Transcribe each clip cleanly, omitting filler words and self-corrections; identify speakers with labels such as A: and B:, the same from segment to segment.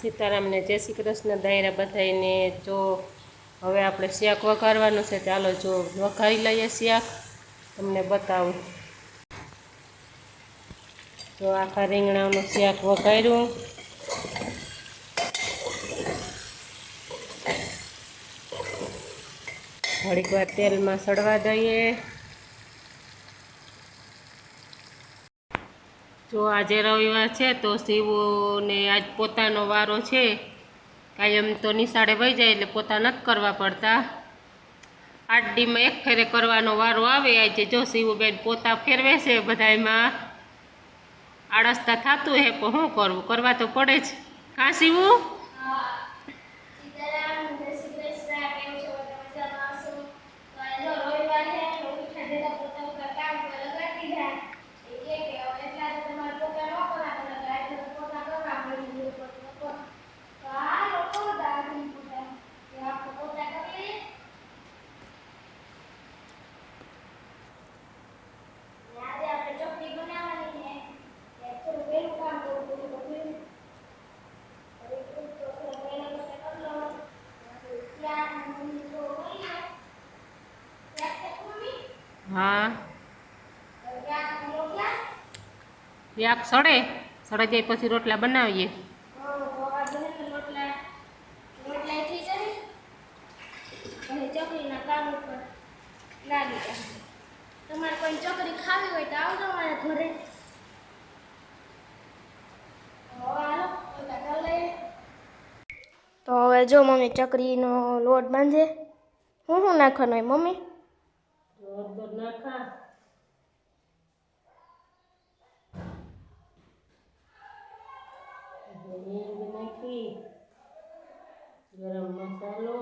A: સીતારામને જય શ્રી કૃષ્ણ દાયરા બધાઈને। જો હવે આપણે શાક વઘારવાનું છે, ચાલો જો વઘારી લઈએ શાક, તમને બતાવું। જો આખા રીંગણાનું શાક વઘાર્યું, ઘડીક વાર તેલમાં સડવા દઈએ। જો આજે રવિવાર છે તો શિવુને આજ પોતાનો વારો છે। કાયમ તો નિશાળે વહી જાય એટલે પોતા નથી કરવા પડતા, 8 દીમાં એક ફેરે કરવાનો વારો આવે। આજે જો શિવુબેન પોતા ફેરવે છે, બધાયમાં આળસતા થતું હે પણ શું કરવું, કરવા તો પડે જ। હા શિવુ? हाँ व्याक सड़े सड़े जाए पछी रोटला बनावीए।
B: તમારે કોઈ ચોકરી ખાવી હોય તો આવજો મારા ઘરે। તો હવે જો મમ્મી ચકરીનો લોટ બાંધે। હું નાખવાનું હોય મમ્મી?
A: હળદર નાખા, હિંગ નાખી, ગરમ મસાલો,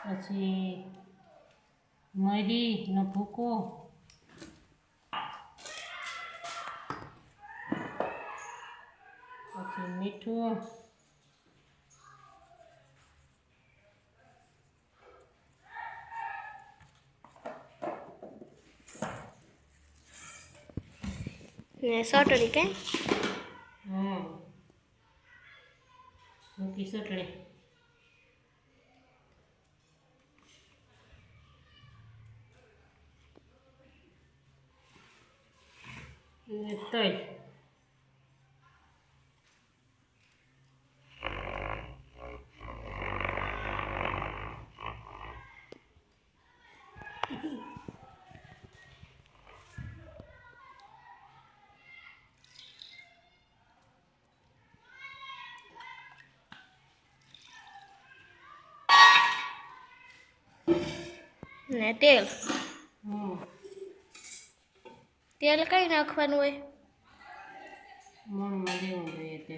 A: પછી મરીનો ભૂકો, પછી મીઠું,
B: ને સટડી કે
A: મૂકી ચટણી, ને તલ,
B: ને તેલ। તેલ કઈ નાખવાનું હોય?
A: મણમાં દેવું જોઈએ તે।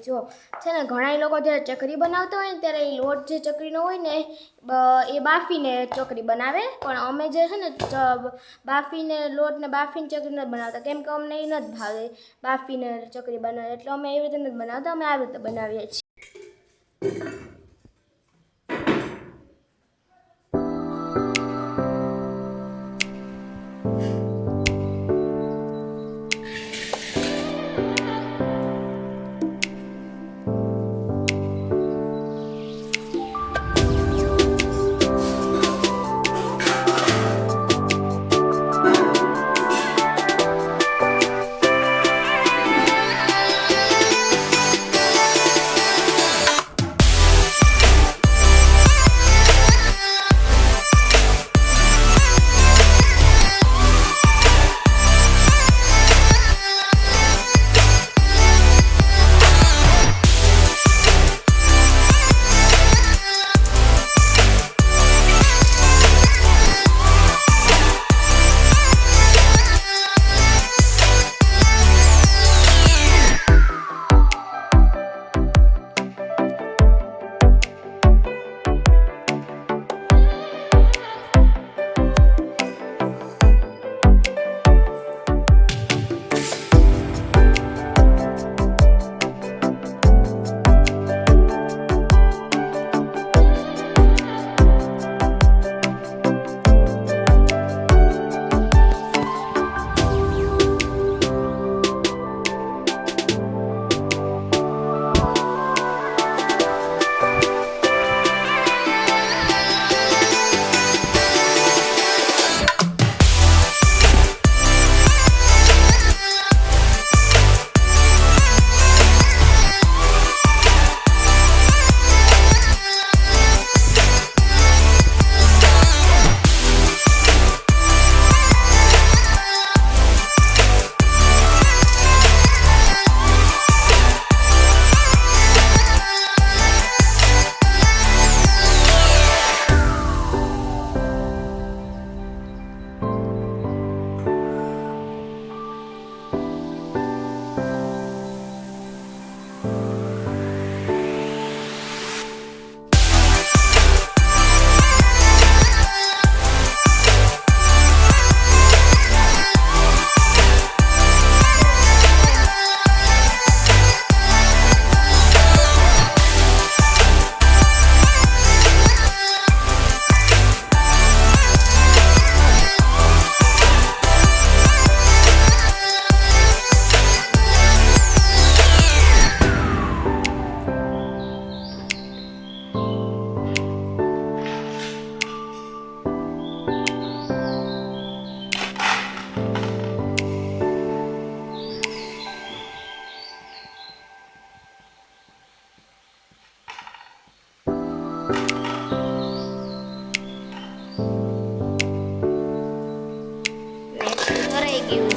B: જો છે ને ઘણા લોકો જ્યારે ચકરી બનાવતા હોય ને ત્યારે એ લોટ જે ચકરીનો હોય ને એ બાફીને ચકરી બનાવે, પણ અમે જે છે ને બાફીને લોટને બાફીને ચકરી નથી બનાવતા, કેમ કે અમને એ નથી ભાવે બાફીને ચકરી બનાવે, એટલે અમે એવી રીતે નથી બનાવતા, અમે આવી રીતે બનાવીએ છીએ.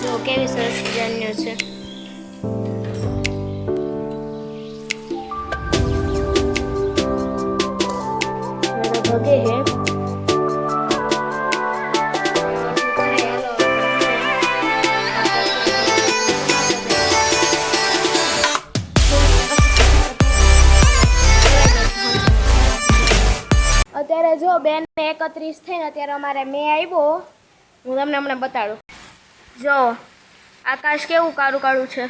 B: જો કેવી સરસ મજાની છે. ભગે હે અત્યારે જો બેન 31 થઈને અત્યારે અમારે મે આવ્યો. હું તમને હમણાં બતાડું. જો આકાશ કેવું કાળું કાળું છે.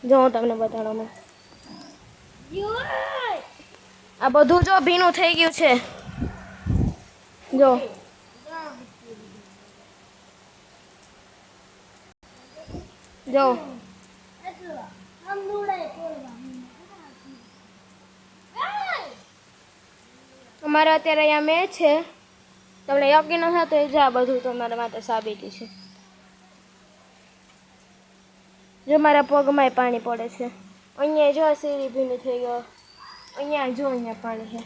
B: જો હું તમને બતાડું. આ બધું જો ભીનું થઈ ગયું છે. જો જો અમારે અત્યારે અહીંયા મેચ છે. તમને યકીન ન થાય તો એ જા બધું તમારા માટે સાબિતી છે. જો મારા પગમાંય પાણી પડે છે. અહીંયા જો સીરી ભીની થઈ ગયો. અહીંયા જો અહીંયા પાણી છે.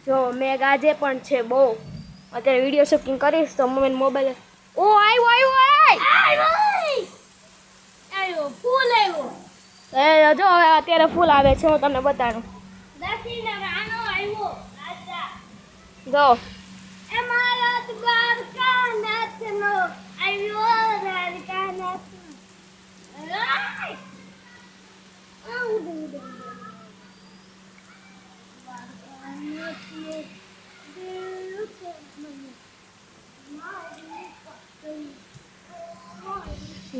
B: જો મેઘ આજે પણ છે બહુ. અત્યારે વિડીયો શૂટિંગ કરીશ તો મમ્મીને મોબાઈલ ઓ આવ્યો ફૂલ આવ્યો. જો અત્યારે ફૂલ આવે છે. હું તમને બતાડું. જો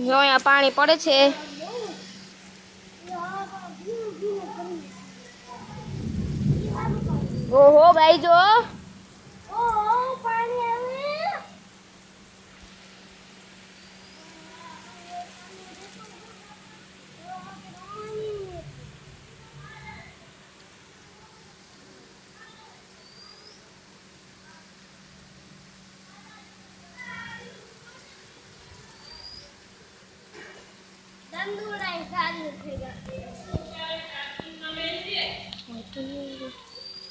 B: જો અહીંયા પાણી પડે છે. ઓહો ભાઈ જો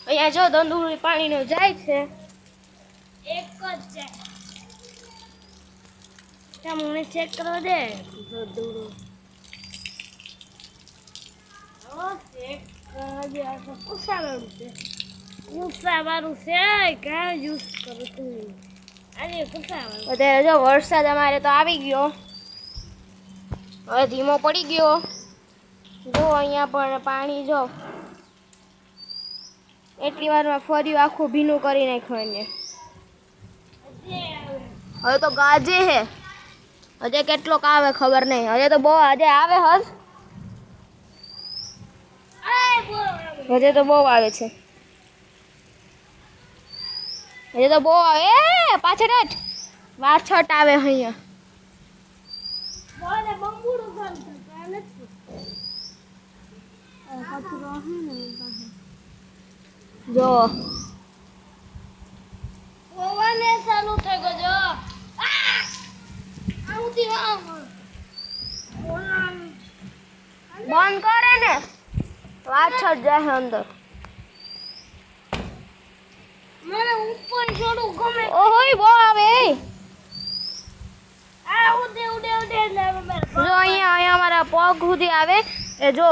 B: અહીંયા જો દંડુળી પાણીનો જાય છે. એક જ જાય. મને ચેક કરવા દે દંડુળું. અત્યારે જો વરસાદ અમારે તો આવી ગયો, હવે ધીમો પડી ગયો. જો અહીંયા પણ પાણી જો એટલી વારમાં ફર્યું આખું ભીનું કરી નાખ્યું એને. હવે તો ગાજે હે, હજે કેટલોક આવે ખબર નહીં. હજે તો બહુ હજે આવે હજે તો બહુ આવે છે. હજે તો બહુ આવે. પાછળ હટ વાછટ આવે અહીંયા. જો ચાલુ થઈ ગયો. બંધ કરે ને વાછટ જાય અંદર. મને ઉપર છોડું ગમે. ઓહોય બહુ આવે. જો અહીંયા અમારા પગ સુધી આવે એ જો.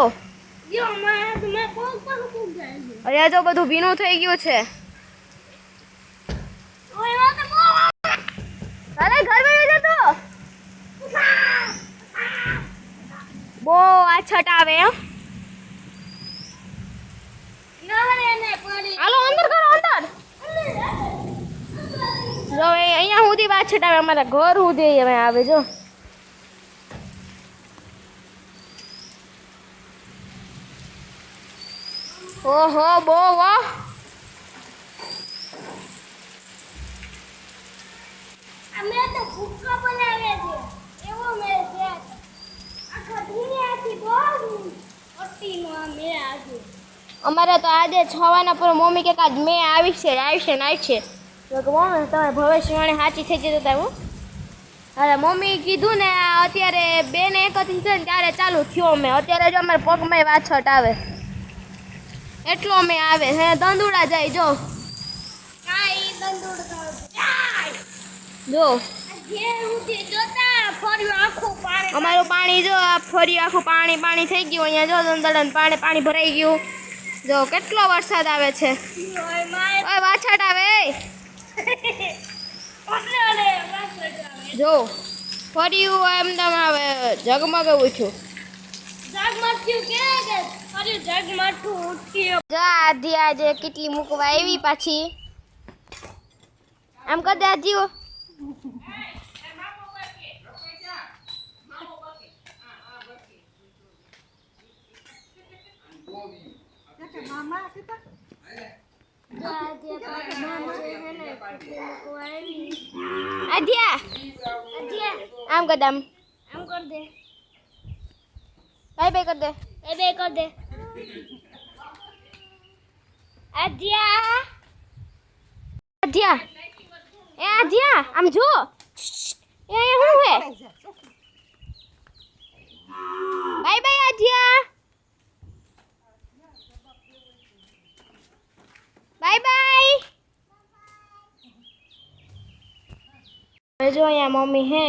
B: અહીંયા જો બધું ભીનું થઈ ગયું છે. અરે ઘર માં જતો બહુ આછટ આવે. હાલો અંદર કરો અંદર. જો અહીંયા સુધી વાછટ આવે, અમારા ઘર સુધી હવે આવે. જો ઓહો બહુ વાહ. અમે તો ભૂક્કા બનાવે છે એવો મેં છે. આખા દુનિયાથી બહુ ઓટીનો આ મે આજે. અમારે તો આજે છવાના પર મમ્મી કે આજ મે આવી છે તો કે મમ્મી તમે ભવિષ્યવાણી સાચી થઈ જતી હતા. હું અરે મમ્મી કીધું ને અત્યારે 2 ને 1 થી છે ને ત્યારે ચાલુ થયો. મેં અત્યારે જો અમારે પગમાં વાછટ આવે એટલો મેં આવે હે. દંદુડા જાય જો જો અમારું પાણી જો આ ફર્યું આખું પાણી થઈ ગયું. અહીંયા જો દંદડા પાણી ભરાઈ ગયું. જો કેટલો વરસાદ આવે છે. ઓય વાછટ આવે. જો ફર્યું એમદમ આવે જગમગ ઉઠ્યું. આધી આજે કેટલી મૂકવા આવી પાછી. આમ કર દે આજીઓ. આમ કર દે આમ કર દે. બાય બાય કર દે. બાય કર દે. આધ્યા આધ્યા એ આધ્યા આમ જો. એ શું હે. Bye bye Adhya. Bye bye. હવે જો અહીંયા મમ્મી હે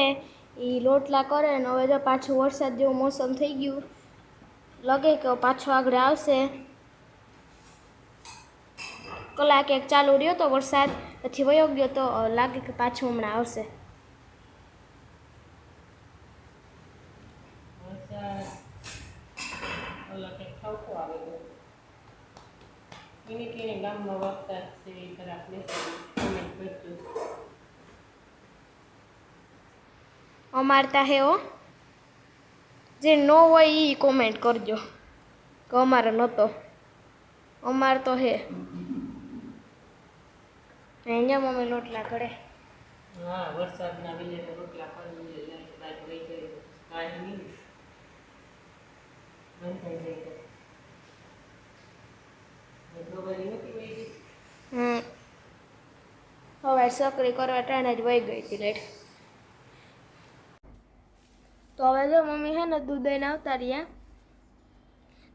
B: એ લોટલા કરે ને હવે જો પાછું વરસાદ જેવું મોસમ થઈ ગયું. લાગે કે પાછો આગળ આવશે. કલાક એક ચાલુ રહ્યો તો વરસાદ, પછી વયો ગયો તો લાગે કે પાછું હમણાં આવશે.
A: કલાકે ઠાવકો આવે ગયો. કીણી ગામમાં વરસાદ
B: અમારતા હે હો, જે ન હોય એ કોમેન્ટ કરજો કે અમારે નહોતો, અમાર તો હે. અહીંયા મમ્મી લોટલા કરે.
A: હા, વરસાદના વિલે રોટલા કરી લાઈટ વહી ગઈ કાંઈ નહીં બંધ થઈ જાય તો બરોબર નથી વહી ગઈ.
B: હવે સકરી કરવા ટાણે જ વહી ગઈ હતી લાઈટ. તો હવે જો મમ્મી છે ને દૂધ દઈને આવતા રહ્યા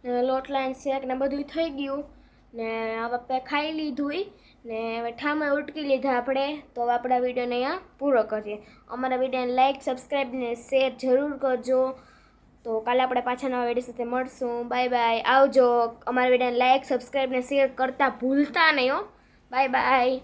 B: ને લોટ લાઈન શેક ને બધું થઈ ગયું ને હવે આપણે ખાઈ લીધું ને હવે ઠામે ઉટકી લીધા આપણે. તો હવે આપણા વિડીયોને અહીંયા પૂરો કરીએ. અમારા વિડીયોને લાઈક સબસ્ક્રાઈબ ને શેર જરૂર કરજો. તો કાલે આપણે પાછા નવા વિડીયો સાથે મળશું. બાય બાય, આવજો. અમારા વિડીયોને લાઈક સબસ્ક્રાઈબ ને શેર કરતા ભૂલતા નહીં હો. Bye bye.